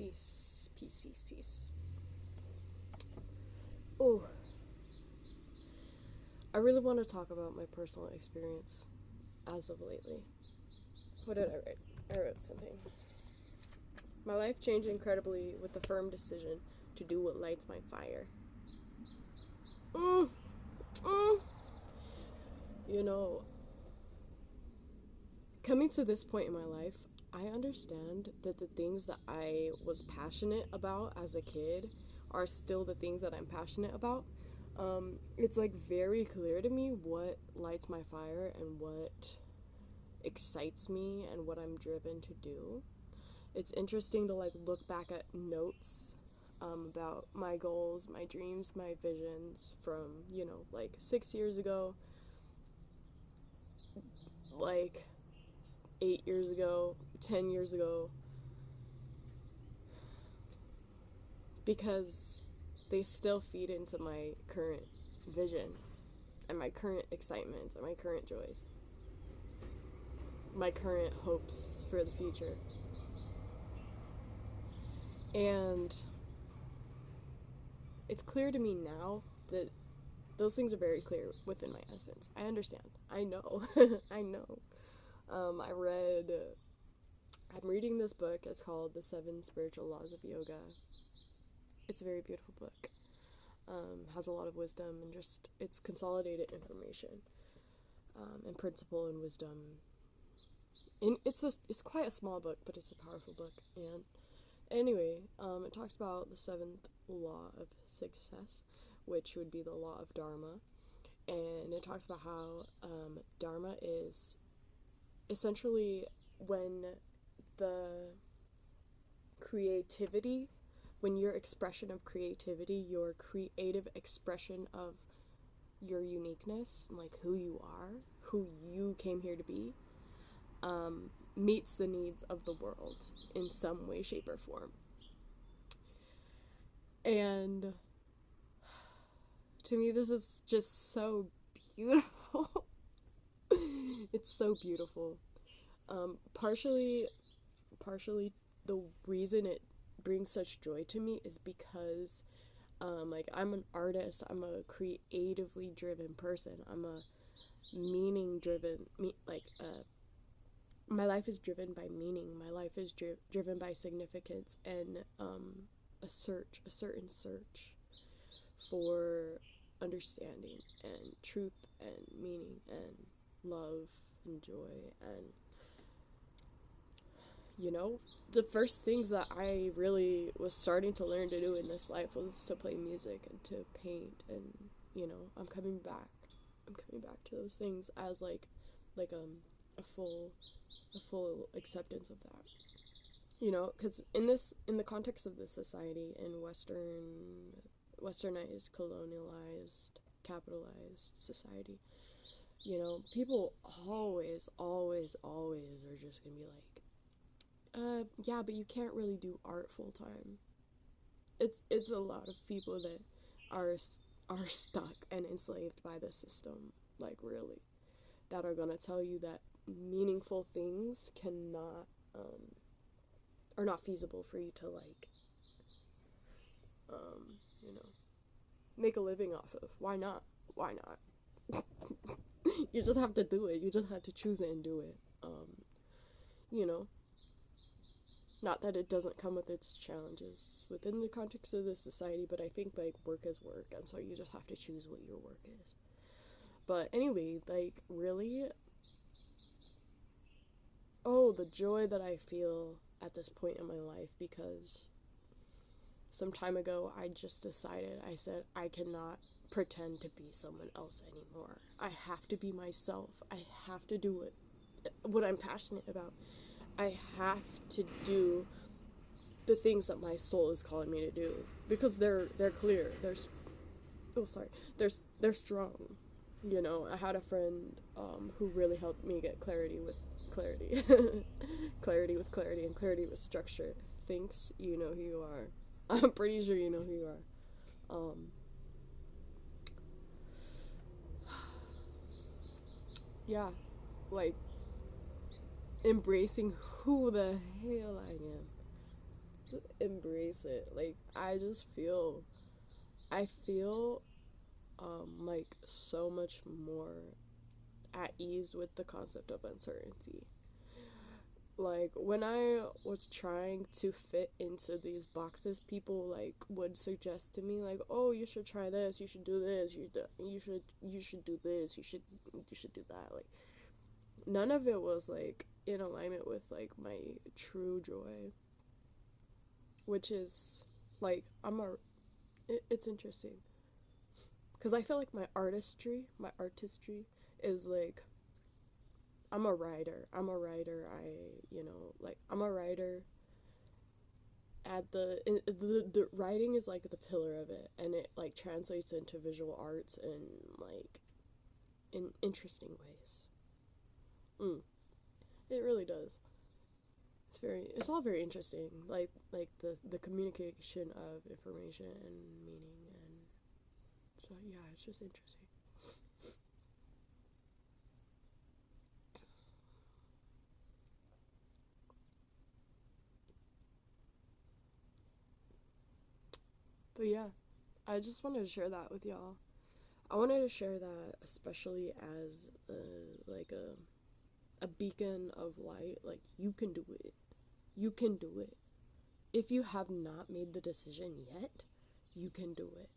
Peace, peace, peace, peace. Oh, I really want to talk about my personal experience as of lately. What did I write? I wrote something. My life changed incredibly with the firm decision to do what lights my fire. Mm, mm. You know, coming to this point in my life, I understand that the things that I was passionate about as a kid are still the things that I'm passionate about. It's like very clear to me what lights my fire and what excites me and what I'm driven to do. It's interesting to like look back at notes about my goals, my dreams, my visions from, like 6 years ago, like 8 years ago, 10 years ago, because they still feed into my current vision and my current excitement and my current joys, my current hopes for the future. And it's clear to me now that those things are very clear within my essence. I understand. I know. I know. I read. I'm reading this book. It's called The Seven Spiritual Laws of Yoga. It's a very beautiful book. Has a lot of wisdom and just it's consolidated information, and principle and wisdom. And it's quite a small book, but it's a powerful book. And anyway, it talks about the seventh law of success, which would be the law of Dharma. And it talks about how Dharma is essentially when the creativity, when your expression of creativity, your creative expression of your uniqueness, like who you are, who you came here to be, meets the needs of the world in some way, shape, or form. And to me, this is just so beautiful. It's so beautiful. Partially, the reason it brings such joy to me is because, like, I'm an artist. I'm a creatively driven person. I'm a meaning driven. My life is driven by meaning. My life is driven by significance and a certain search for understanding and truth and meaning and love and joy. And the first things that I really was starting to learn to do in this life was to play music and to paint. And I'm coming back to those things as like a full acceptance of that. Because in the context of this society, in westernized, colonialized, capitalized society, people always are just gonna be like, yeah, but you can't really do art full time. It's a lot of people that are stuck and enslaved by the system, like really, that are gonna tell you that meaningful things cannot are not feasible for you to like you know make a living off of. Why not? You just have to do it. You just have to choose it and do it. You know Not that it doesn't come with its challenges within the context of this society, but I think like work is work, and so you just have to choose what your work is. But anyway, like really, oh, the joy that I feel at this point in my life, because some time ago I just decided, I said, I cannot pretend to be someone else anymore. I have to be myself. I have to do what I'm passionate about. I have to do the things that my soul is calling me to do, because they're clear. They're strong. I had a friend who really helped me get clarity with clarity. Clarity with clarity, and clarity with structure. Thinks you know who you are. I'm pretty sure you know who you are. Yeah, like embracing who the hell I am. just embrace it. Like, I feel, like, so much more at ease with the concept of uncertainty. Like, when I was trying to fit into these boxes, people, like, would suggest to me, like, oh, you should try this, you should do this, you should do this, you should do that. Like, none of it was, like, in alignment with, like, my true joy, which is, like, it's interesting, because I feel like my artistry is, like, I'm a writer. I'm a writer. The writing is, like, the pillar of it, and it, like, translates into visual arts in, like, in interesting ways. It really does. It's all very interesting. Like the communication of information and meaning, and so yeah, it's just interesting. But yeah, I just wanted to share that with y'all. I wanted to share that especially as like a beacon of light. Like, you can do it. You can do it. If you have not made the decision yet, you can do it.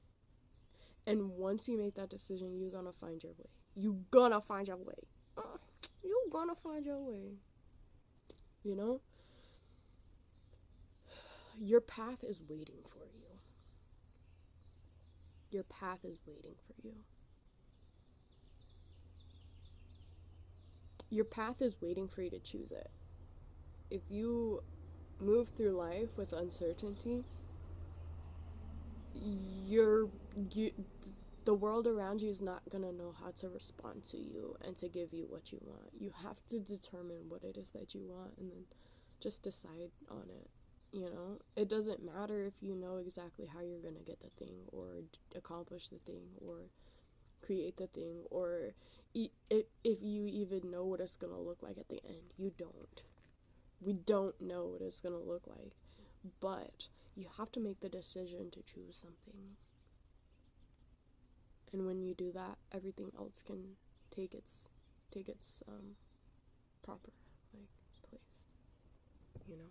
And once you make that decision, you're gonna find your way. You gonna find your way. You gonna find your way. You know? Your path is waiting for you. Your path is waiting for you. Your path is waiting for you to choose it. If you move through life with uncertainty, you're you the world around you is not gonna know how to respond to you and to give you what you want. You have to determine what it is that you want, and then just decide on it. You know, it doesn't matter if you know exactly how you're gonna get the thing, or accomplish the thing, or create the thing, or if you even know what it's gonna look like at the end. You don't. We don't know what it's gonna look like, but you have to make the decision to choose something. And when you do that, everything else can take its proper, like, place. You know.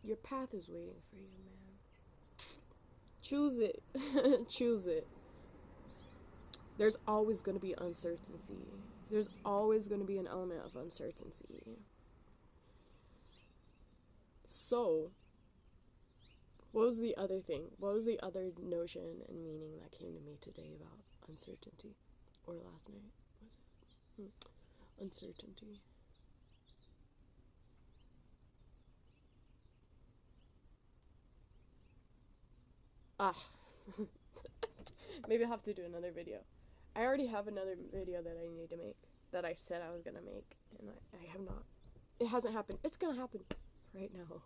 Your path is waiting for you, man. Choose it. Choose it. There's always going to be uncertainty. There's always going to be an element of uncertainty. So, what was the other thing? What was the other notion and meaning that came to me today about uncertainty? Or last night? Was it? Uncertainty. Ah. Maybe I'll have to do another video. I already have another video that I need to make, that I said I was gonna make, and I have not. It hasn't happened. It's gonna happen right now.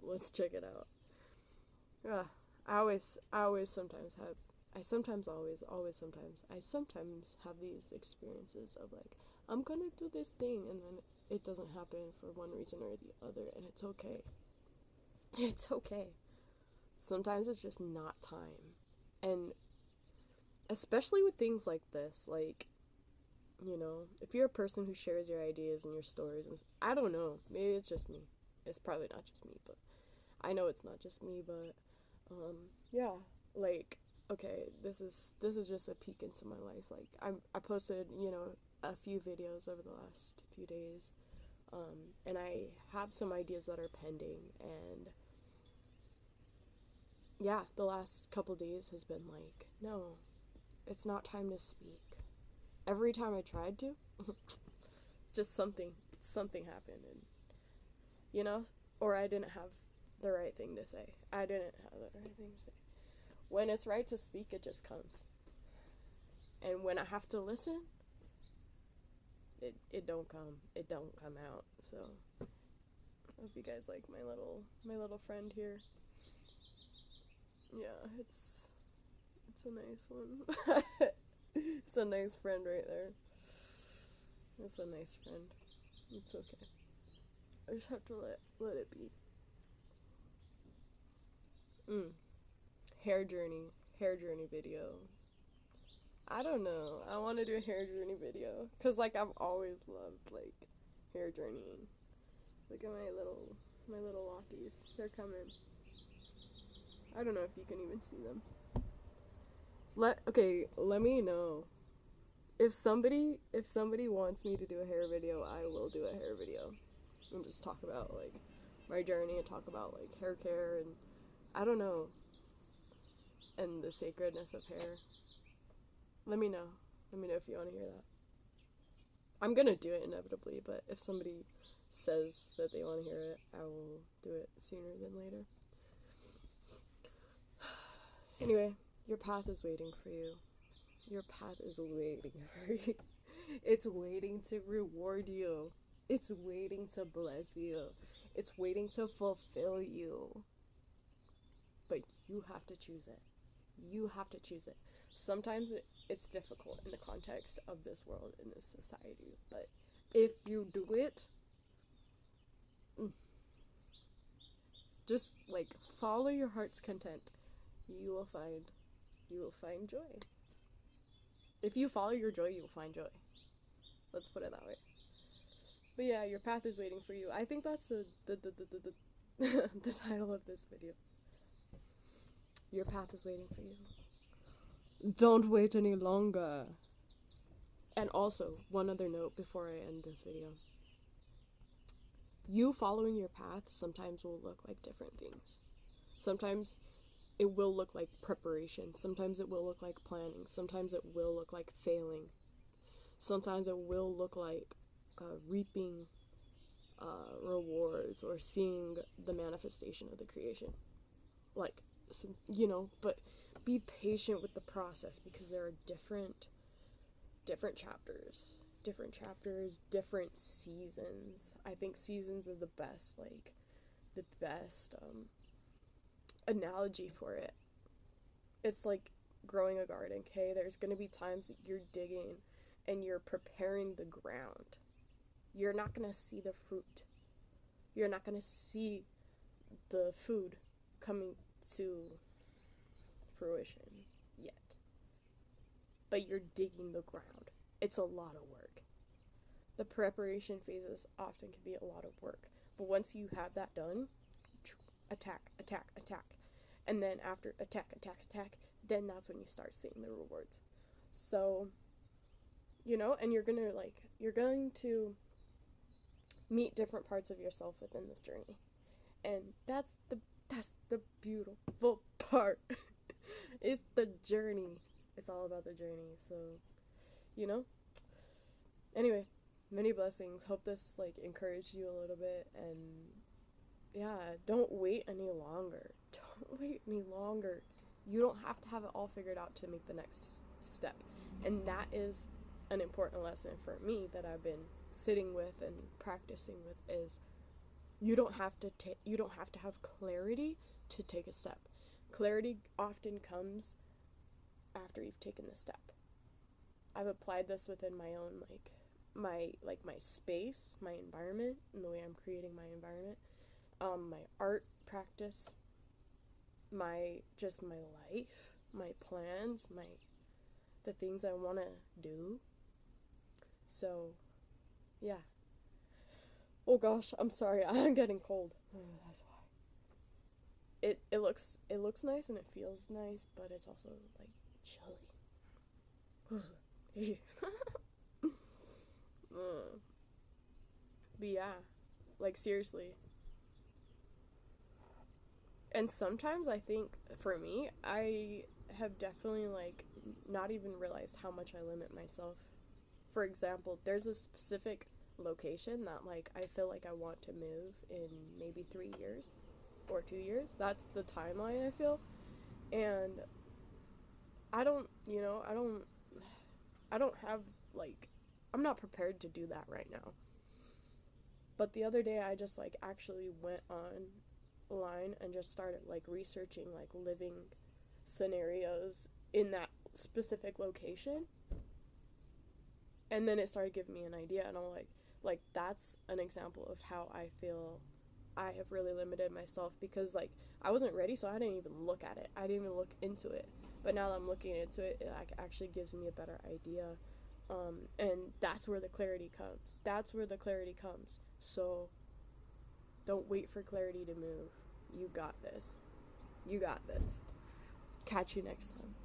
Let's check it out. Yeah, I sometimes have these experiences of, like, I'm gonna do this thing, and then it doesn't happen for one reason or the other, and it's okay. It's okay. Sometimes it's just not time. And especially with things like this, like, if you're a person who shares your ideas and your stories, and I don't know, maybe it's just me. It's probably not just me, but I know it's not just me, but yeah, like, okay, this is just a peek into my life. Like, I posted, a few videos over the last few days, and I have some ideas that are pending, and yeah, the last couple days has been like, no, it's not time to speak. Every time I tried to, just something happened, and, or I didn't have the right thing to say. When it's right to speak, it just comes. And when I have to listen, it don't come. It don't come out. So I hope you guys like my little friend here. Yeah, it's a nice one. It's a nice friend right there. It's a nice friend. It's okay. I just have to let it be. Mm. Hair journey. Hair journey video. I don't know. I want to do a hair journey video. Because, like, I've always loved, like, hair journeying. Look at my little lockies. They're coming. I don't know if you can even see them. Let me know. If somebody wants me to do a hair video, I will do a hair video. And just talk about, like, my journey and talk about, like, hair care and, I don't know, and the sacredness of hair. Let me know. Let me know if you want to hear that. I'm gonna do it inevitably, but if somebody says that they want to hear it, I will do it sooner than later. Anyway, your path is waiting for you. Your path is waiting for you. It's waiting to reward you. It's waiting to bless you. It's waiting to fulfill you. But you have to choose it. You have to choose it. Sometimes it's difficult in the context of this world, in this society. But if you do it, just like follow your heart's content, you will find joy. If you follow your joy, you will find joy. Let's put it that way. But yeah, your path is waiting for you. I think that's the the title of this video. Your path is waiting for you. Don't wait any longer. And also, one other note before I end this video. You following your path sometimes will look like different things. Sometimes it will look like preparation. Sometimes it will look like planning. Sometimes it will look like failing. Sometimes it will look like reaping rewards or seeing the manifestation of the creation. Like, but be patient with the process because there are different chapters, different seasons. I think seasons are the best analogy for it. It's like growing a garden, okay? There's going to be times that you're digging and you're preparing the ground. You're not going to see the fruit. You're not going to see the food coming to fruition yet. But you're digging the ground. It's a lot of work. The preparation phases often can be a lot of work. But once you have that done, attack. And then after attack, then that's when you start seeing the rewards. So, and you're going to meet different parts of yourself within this journey. And that's the beautiful part. It's the journey. It's all about the journey. So, Anyway, many blessings. Hope this encouraged you a little bit, and yeah, don't wait any longer. Don't wait any longer. You don't have to have it all figured out to make the next step. And that is an important lesson for me that I've been sitting with and practicing with is you don't have to have clarity to take a step. Clarity often comes after you've taken the step. I've applied this within my own my space, my environment, and the way I'm creating my environment, my art practice, my life, my plans, the things I want to do. So, yeah. Oh gosh, I'm sorry, I'm getting cold. That's why. It looks nice and it feels nice, but it's also chilly. But yeah, seriously. And sometimes I think, for me, I have definitely, not even realized how much I limit myself. For example, there's a specific location that, I feel like I want to move in maybe 3 years or 2 years. That's the timeline, I feel. And I don't have, I'm not prepared to do that right now. But the other day I just, actually went online and just started, researching, living scenarios in that specific location. And then it started giving me an idea, and I'm like that's an example of how I feel I have really limited myself, because like I wasn't ready, so I didn't even look at it. I didn't even look into it. But now that I'm looking into it, it like actually gives me a better idea. And that's where the clarity comes. That's where the clarity comes. So don't wait for clarity to move. You got this. You got this. Catch you next time.